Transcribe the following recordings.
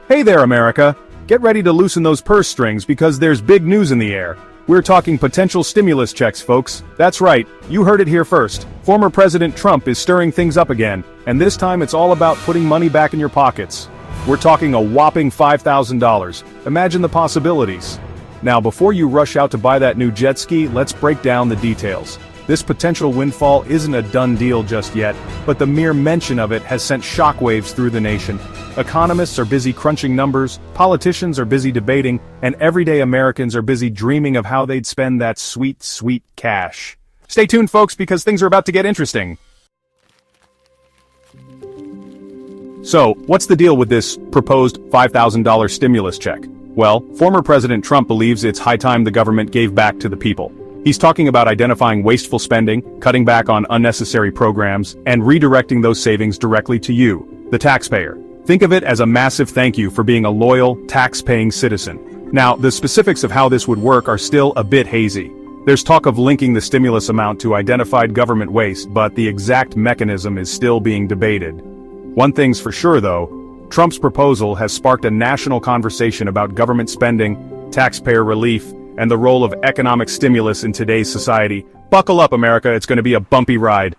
Hey there, America! Get ready to loosen those purse strings because there's big news in the air. We're talking potential stimulus checks, folks. That's right, you heard it here first. Former President Trump is stirring things up again, and this time it's all about putting money back in your pockets. We're talking a whopping $5,000. Imagine the possibilities. Now, before you rush out to buy that new jet ski, let's break down the details. This potential windfall isn't a done deal just yet, but the mere mention of it has sent shockwaves through the nation. Economists are busy crunching numbers, politicians are busy debating, and everyday Americans are busy dreaming of how they'd spend that sweet, sweet cash. Stay tuned, folks, because things are about to get interesting. So, what's the deal with this proposed $5,000 stimulus check? Well, former President Trump believes it's high time the government gave back to the people. He's talking about identifying wasteful spending, cutting back on unnecessary programs, and redirecting those savings directly to you, the taxpayer. Think of it as a massive thank you for being a loyal, tax-paying citizen. Now, the specifics of how this would work are still a bit hazy. There's talk of linking the stimulus amount to identified government waste, but the exact mechanism is still being debated. One thing's for sure, though, Trump's proposal has sparked a national conversation about government spending, taxpayer relief, and the role of economic stimulus in today's society. Buckle up, America, it's going to be a bumpy ride.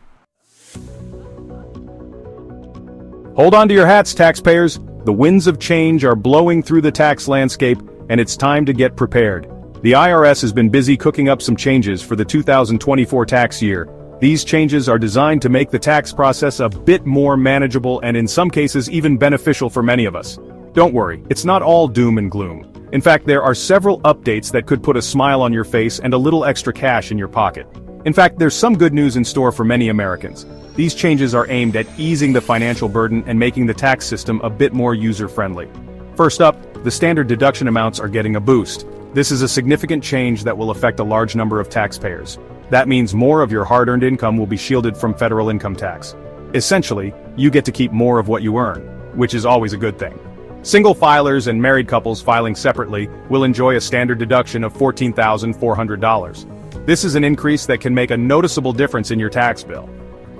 Hold on to your hats, taxpayers. The winds of change are blowing through the tax landscape, and it's time to get prepared. The IRS has been busy cooking up some changes for the 2024 tax year. These changes are designed to make the tax process a bit more manageable and in some cases even beneficial for many of us. Don't worry, it's not all doom and gloom. In fact, there are several updates that could put a smile on your face and a little extra cash in your pocket. In fact, there's some good news in store for many Americans. These changes are aimed at easing the financial burden and making the tax system a bit more user-friendly. First up, the standard deduction amounts are getting a boost. This is a significant change that will affect a large number of taxpayers. That means more of your hard-earned income will be shielded from federal income tax. Essentially, you get to keep more of what you earn, which is always a good thing. Single filers and married couples filing separately will enjoy a standard deduction of $14,400. This is an increase that can make a noticeable difference in your tax bill.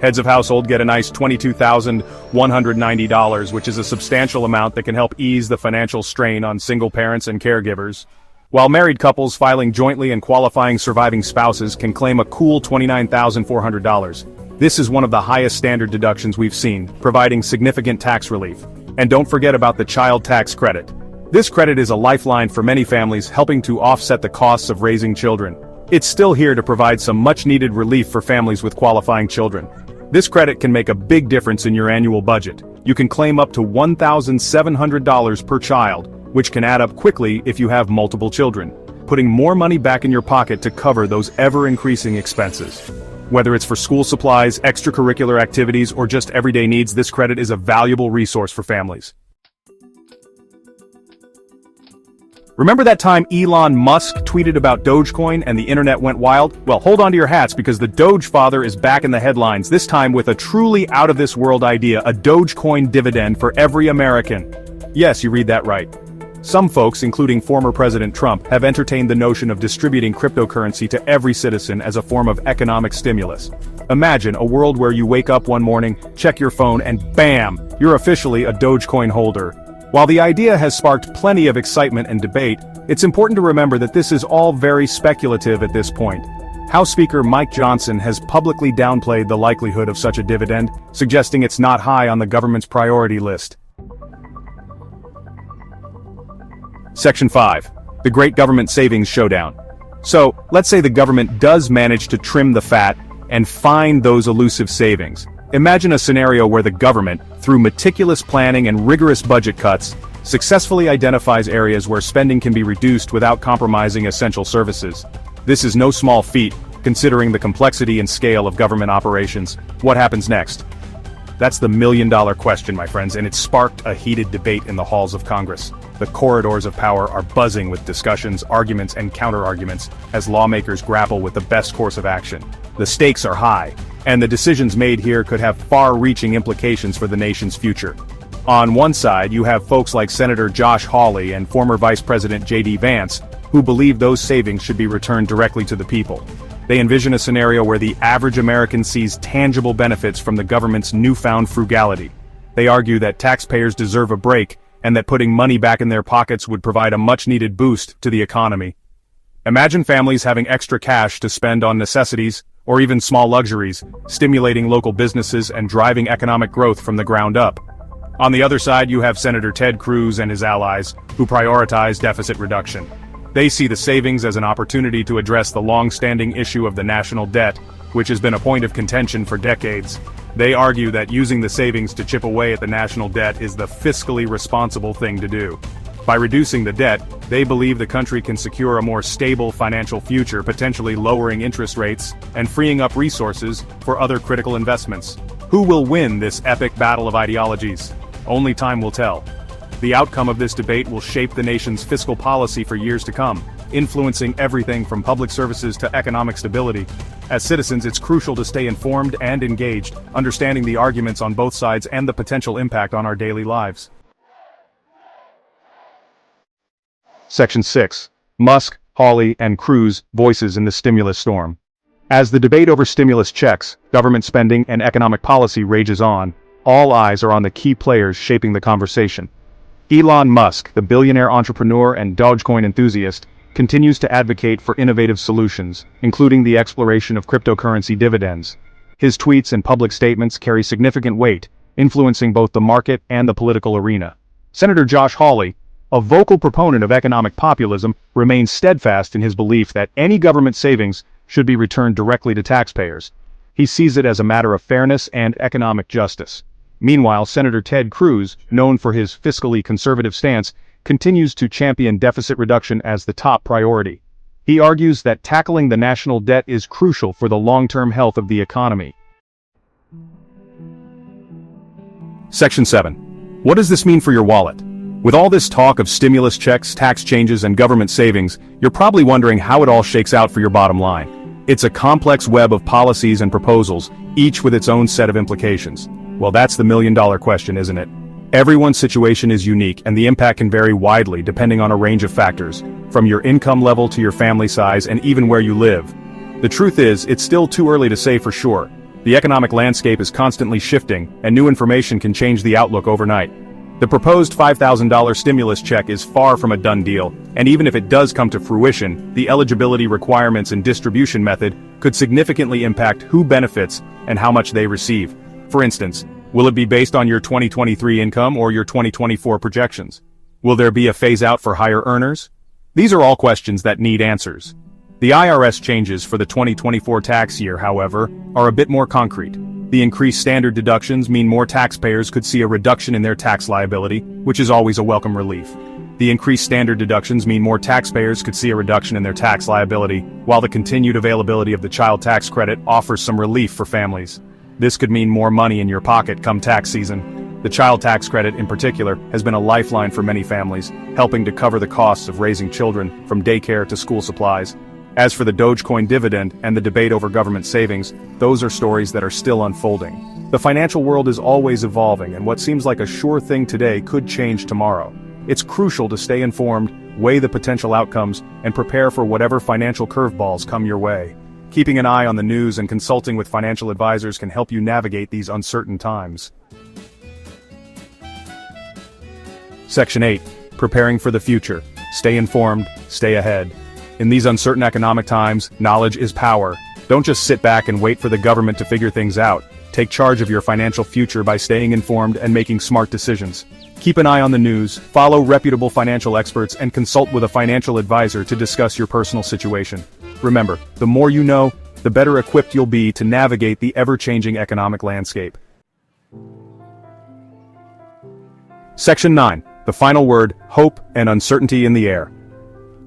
Heads of household get a nice $22,190, which is a substantial amount that can help ease the financial strain on single parents and caregivers. While married couples filing jointly and qualifying surviving spouses can claim a cool $29,400. This is one of the highest standard deductions we've seen, providing significant tax relief. And don't forget about the child tax credit. This credit is a lifeline for many families, helping to offset the costs of raising children. It's still here to provide some much-needed relief for families with qualifying children. This credit can make a big difference in your annual budget. You can claim up to $1,700 per child, which can add up quickly if you have multiple children, putting more money back in your pocket to cover those ever-increasing expenses. Whether it's for school supplies, extracurricular activities, or just everyday needs, this credit is a valuable resource for families. Remember that time Elon Musk tweeted about Dogecoin and the internet went wild? Well, hold on to your hats because the Doge father is back in the headlines, this time with a truly out-of-this-world idea, a Dogecoin dividend for every American. Yes, you read that right. Some folks, including former President Trump, have entertained the notion of distributing cryptocurrency to every citizen as a form of economic stimulus. Imagine a world where you wake up one morning, check your phone, and bam, you're officially a Dogecoin holder. While the idea has sparked plenty of excitement and debate, it's important to remember that this is all very speculative at this point. House Speaker Mike Johnson has publicly downplayed the likelihood of such a dividend, suggesting it's not high on the government's priority list. Section 5. The Great Government Savings Showdown. So, let's say the government does manage to trim the fat and find those elusive savings. Imagine a scenario where the government, through meticulous planning and rigorous budget cuts, successfully identifies areas where spending can be reduced without compromising essential services. This is no small feat, considering the complexity and scale of government operations. What happens next? That's the million-dollar question, my friends, and it sparked a heated debate in the halls of Congress. The corridors of power are buzzing with discussions, arguments, and counter-arguments as lawmakers grapple with the best course of action. The stakes are high, and the decisions made here could have far-reaching implications for the nation's future. On one side, you have folks like Senator Josh Hawley and former Vice President J.D. Vance, who believe those savings should be returned directly to the people. They envision a scenario where the average American sees tangible benefits from the government's newfound frugality. They argue that taxpayers deserve a break, and that putting money back in their pockets would provide a much-needed boost to the economy. Imagine families having extra cash to spend on necessities, or even small luxuries, stimulating local businesses and driving economic growth from the ground up. On the other side, you have Senator Ted Cruz and his allies, who prioritize deficit reduction. They see the savings as an opportunity to address the long-standing issue of the national debt, which has been a point of contention for decades. They argue that using the savings to chip away at the national debt is the fiscally responsible thing to do. By reducing the debt, they believe the country can secure a more stable financial future, potentially lowering interest rates and freeing up resources for other critical investments. Who will win this epic battle of ideologies? Only time will tell. The outcome of this debate will shape the nation's fiscal policy for years to come, influencing everything from public services to economic stability. As citizens, it's crucial to stay informed and engaged, understanding the arguments on both sides and the potential impact on our daily lives. Section 6. Musk, Hawley, and Cruz voices in the stimulus storm. As the debate over stimulus checks, government spending, and economic policy rages on, all eyes are on the key players shaping the conversation. Elon Musk, the billionaire entrepreneur and Dogecoin enthusiast, continues to advocate for innovative solutions, including the exploration of cryptocurrency dividends. His tweets and public statements carry significant weight, influencing both the market and the political arena. Senator Josh Hawley, a vocal proponent of economic populism, remains steadfast in his belief that any government savings should be returned directly to taxpayers. He sees it as a matter of fairness and economic justice. Meanwhile, Senator Ted Cruz, known for his fiscally conservative stance, continues to champion deficit reduction as the top priority. He argues that tackling the national debt is crucial for the long-term health of the economy. Section 7. What does this mean for your wallet? With all this talk of stimulus checks, tax changes, and government savings, you're probably wondering how it all shakes out for your bottom line. It's a complex web of policies and proposals, each with its own set of implications. Well, that's the million-dollar question, isn't it? Everyone's situation is unique, and the impact can vary widely depending on a range of factors, from your income level to your family size and even where you live. The truth is, it's still too early to say for sure. The economic landscape is constantly shifting, and new information can change the outlook overnight. The proposed $5,000 stimulus check is far from a done deal, and even if it does come to fruition, the eligibility requirements and distribution method could significantly impact who benefits and how much they receive. For instance, will it be based on your 2023 income or your 2024 projections? Will there be a phase-out for higher earners? These are all questions that need answers. The IRS changes for the 2024 tax year, however, are a bit more concrete. The increased standard deductions mean more taxpayers could see a reduction in their tax liability, which is always a welcome relief. The increased standard deductions mean more taxpayers could see a reduction in their tax liability, while the continued availability of the child tax credit offers some relief for families. This could mean more money in your pocket come tax season. The child tax credit, in particular, has been a lifeline for many families, helping to cover the costs of raising children, from daycare to school supplies. As for the Dogecoin dividend and the debate over government savings, those are stories that are still unfolding. The financial world is always evolving, and what seems like a sure thing today could change tomorrow. It's crucial to stay informed, weigh the potential outcomes, and prepare for whatever financial curveballs come your way. Keeping an eye on the news and consulting with financial advisors can help you navigate these uncertain times. Section 8. Preparing for the future. Stay informed, stay ahead. In these uncertain economic times, knowledge is power. Don't just sit back and wait for the government to figure things out. Take charge of your financial future by staying informed and making smart decisions. Keep an eye on the news, follow reputable financial experts, and consult with a financial advisor to discuss your personal situation. Remember, the more you know, the better equipped you'll be to navigate the ever-changing economic landscape. Section 9. The final word: hope and uncertainty in the air.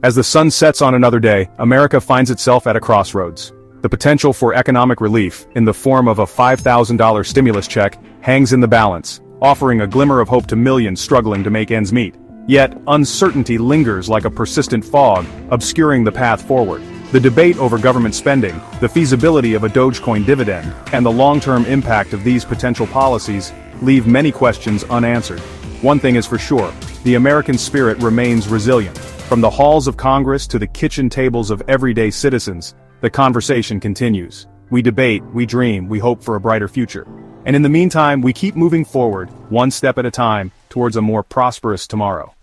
As the sun sets on another day, America finds itself at a crossroads. The potential for economic relief, in the form of a $5,000 stimulus check, hangs in the balance, offering a glimmer of hope to millions struggling to make ends meet. Yet, uncertainty lingers like a persistent fog, obscuring the path forward. The debate over government spending, the feasibility of a Dogecoin dividend, and the long-term impact of these potential policies leave many questions unanswered. One thing is for sure, the American spirit remains resilient. From the halls of Congress to the kitchen tables of everyday citizens, the conversation continues. We debate, we dream, we hope for a brighter future. And in the meantime, we keep moving forward, one step at a time, towards a more prosperous tomorrow.